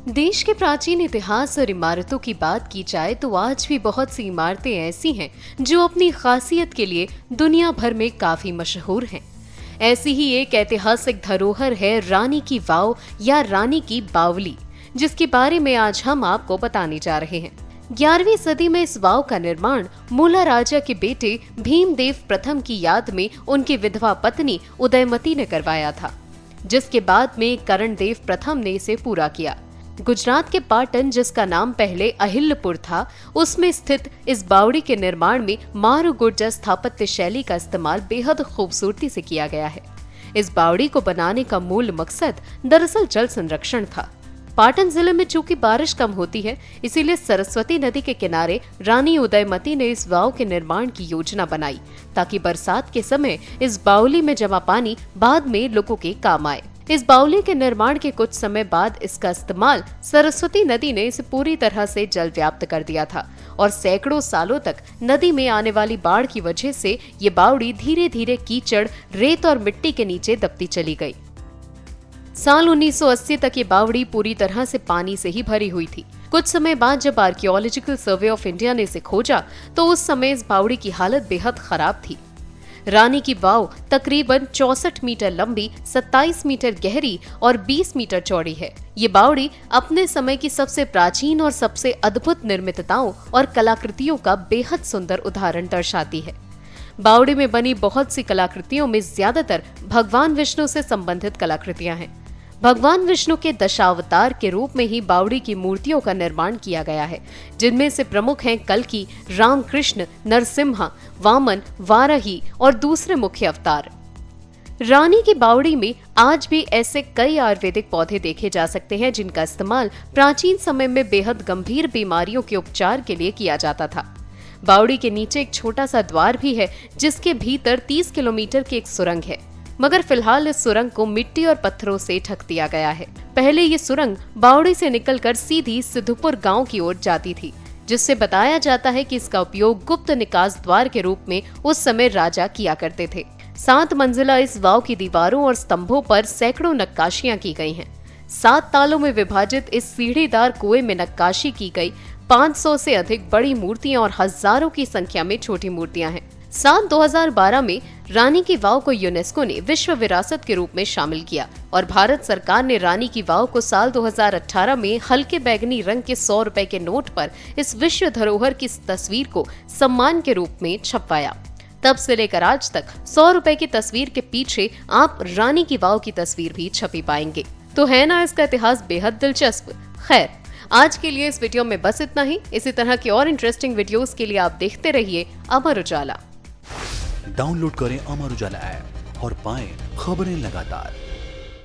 देश के प्राचीन इतिहास और इमारतों की बात की जाए तो आज भी बहुत सी इमारतें ऐसी हैं जो अपनी खासियत के लिए दुनिया भर में काफी मशहूर हैं। ऐसी ही एक ऐतिहासिक धरोहर है रानी की वाव या रानी की बावली, जिसके बारे में आज हम आपको बताने जा रहे हैं। 11वीं सदी में इस वाव का निर्माण मूला राजा के बेटे भीमदेव प्रथम की याद में उनकी विधवा पत्नी उदयमती ने करवाया था, जिसके बाद में करणदेव प्रथम ने इसे पूरा किया। गुजरात के पाटन, जिसका नाम पहले अहिल्यपुर था, उसमें स्थित इस बावड़ी के निर्माण में मारू गुर्जर स्थापत्य शैली का इस्तेमाल बेहद खूबसूरती से किया गया है। इस बावड़ी को बनाने का मूल मकसद दरअसल जल संरक्षण था। पाटन जिले में चूंकि बारिश कम होती है, इसीलिए सरस्वती नदी के किनारे रानी उदयमती ने इस वाव के निर्माण की योजना बनाई ताकि बरसात के समय इस बावली में जमा पानी बाद में लोगों के काम आए। इस बावली के निर्माण के कुछ समय बाद इसका इस्तेमाल सरस्वती नदी ने इसे पूरी तरह से जल व्याप्त कर दिया था और सैकड़ों सालों तक नदी में आने वाली बाढ़ की वजह से ये बावड़ी धीरे धीरे कीचड़, रेत और मिट्टी के नीचे दबती चली गई। साल 1980 तक ये बावड़ी पूरी तरह से पानी से ही भरी हुई थी। कुछ समय बाद जब आर्कियोलॉजिकल सर्वे ऑफ इंडिया ने इसे खोजा तो उस समय इस बावड़ी की हालत बेहद खराब थी। रानी की वाव तकरीबन 64 मीटर लंबी, 27 मीटर गहरी और 20 मीटर चौड़ी है। ये बावड़ी अपने समय की सबसे प्राचीन और सबसे अद्भुत निर्मितताओं और कलाकृतियों का बेहद सुंदर उदाहरण दर्शाती है। बावड़ी में बनी बहुत सी कलाकृतियों में ज्यादातर भगवान विष्णु से संबंधित कलाकृतियां हैं। भगवान विष्णु के दशावतार के रूप में ही बावड़ी की मूर्तियों का निर्माण किया गया है, जिनमें से प्रमुख हैं कल्की, रामकृष्ण, नरसिम्हा, वामन, वाराही और दूसरे मुख्य अवतार। रानी की बावड़ी में आज भी ऐसे कई आयुर्वेदिक पौधे देखे जा सकते हैं जिनका इस्तेमाल प्राचीन समय में बेहद गंभीर बीमारियों के उपचार के लिए किया जाता था। बावड़ी के नीचे एक छोटा सा द्वार भी है, जिसके भीतर 30 किलोमीटर की एक सुरंग है, मगर फिलहाल इस सुरंग को मिट्टी और पत्थरों से ढक दिया गया है। पहले ये सुरंग बावड़ी से निकलकर सीधी सिद्धपुर गांव की ओर जाती थी, जिससे बताया जाता है कि इसका उपयोग गुप्त निकास द्वार के रूप में उस समय राजा किया करते थे। 7 मंजिला इस वाव की दीवारों और स्तंभों पर सैकड़ों नक्काशियां की गई हैं। 7 तालों में विभाजित इस सीढ़ीदार कुएं में नक्काशी की गई 500 से अधिक बड़ी मूर्तियां और हजारों की संख्या में छोटी मूर्तियां हैं। साल 2012 में रानी की वाव को यूनेस्को ने विश्व विरासत के रूप में शामिल किया और भारत सरकार ने रानी की वाव को साल 2018 में हल्के बैगनी रंग के 100 रुपए के नोट पर इस विश्व धरोहर की तस्वीर को सम्मान के रूप में छपवाया। तब से लेकर आज तक 100 रुपए की तस्वीर के पीछे आप रानी की वाव की तस्वीर भी छपी पाएंगे। तो है ना इसका इतिहास बेहद दिलचस्प। खैर, आज के लिए इस वीडियो में बस इतना ही। इसी तरह की और इंटरेस्टिंग वीडियोस के लिए आप देखते रहिए अमर उजाला। डाउनलोड करें अमर उजाला ऐप और पाएं खबरें लगातार।